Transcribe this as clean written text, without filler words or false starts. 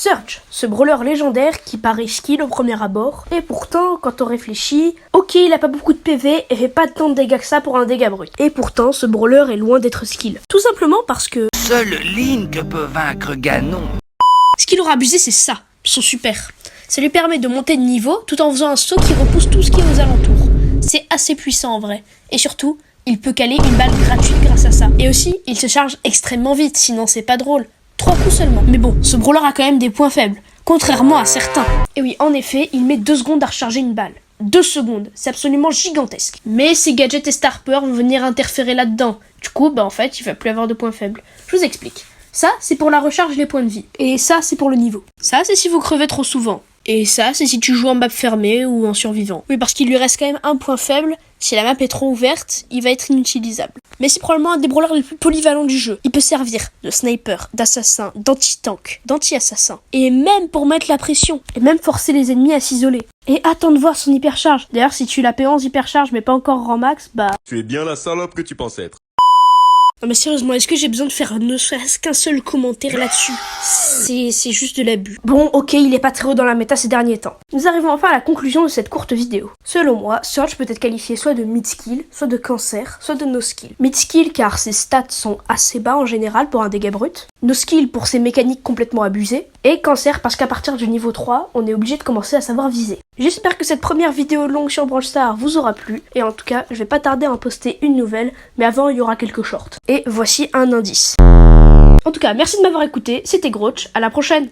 Surge, ce brawler légendaire qui paraît skill au premier abord, et pourtant, quand on réfléchit, ok, il a pas beaucoup de PV et fait pas tant de dégâts que ça pour un dégât brut. Et pourtant, ce brawler est loin d'être skill. Tout simplement parce que... Seul Link peut vaincre Ganon. Ce qu'il aura abusé, c'est ça, son super. Ça lui permet de monter de niveau tout en faisant un saut qui repousse tout ce qui est aux alentours. C'est assez puissant en vrai. Et surtout, il peut caler une balle gratuite grâce à ça. Et aussi, il se charge extrêmement vite, sinon c'est pas drôle. 3 coups seulement. Mais bon, ce brawler a quand même des points faibles, contrairement à certains. Et oui, en effet, il met 2 secondes à recharger une balle. 2 secondes, c'est absolument gigantesque. Mais ces gadgets et Star Power vont venir interférer là-dedans. Du coup, en fait, il va plus avoir de points faibles. Je vous explique. Ça, c'est pour la recharge et les points de vie. Et ça, c'est pour le niveau. Ça, c'est si vous crevez trop souvent. Et ça, c'est si tu joues en map fermée ou en survivant. Oui, parce qu'il lui reste quand même un point faible. Si la map est trop ouverte, il va être inutilisable. Mais c'est probablement un des brawlers les plus polyvalents du jeu. Il peut servir de sniper, d'assassin, d'anti-tank, d'anti-assassin. Et même pour mettre la pression. Et même forcer les ennemis à s'isoler. Et attends de voir son hypercharge. D'ailleurs, si tu l'as payé en hypercharge mais pas encore rang max, Tu es bien la salope que tu penses être. Non mais sérieusement, est-ce que j'ai besoin de faire ne serait-ce qu'un seul commentaire là-dessus? C'est juste de l'abus. Bon, ok, il est pas très haut dans la méta ces derniers temps. Nous arrivons enfin à la conclusion de cette courte vidéo. Selon moi, Surge peut être qualifié soit de mid-skill, soit de cancer, soit de no-skill. Mid-skill car ses stats sont assez bas en général pour un dégât brut. No-skill pour ses mécaniques complètement abusées. Et cancer parce qu'à partir du niveau 3, on est obligé de commencer à savoir viser. J'espère que cette première vidéo longue sur Brawl Stars vous aura plu. Et en tout cas, je vais pas tarder à en poster une nouvelle, mais avant il y aura quelques shorts. Et voici un indice. En tout cas, merci de m'avoir écouté, c'était Groach, à la prochaine.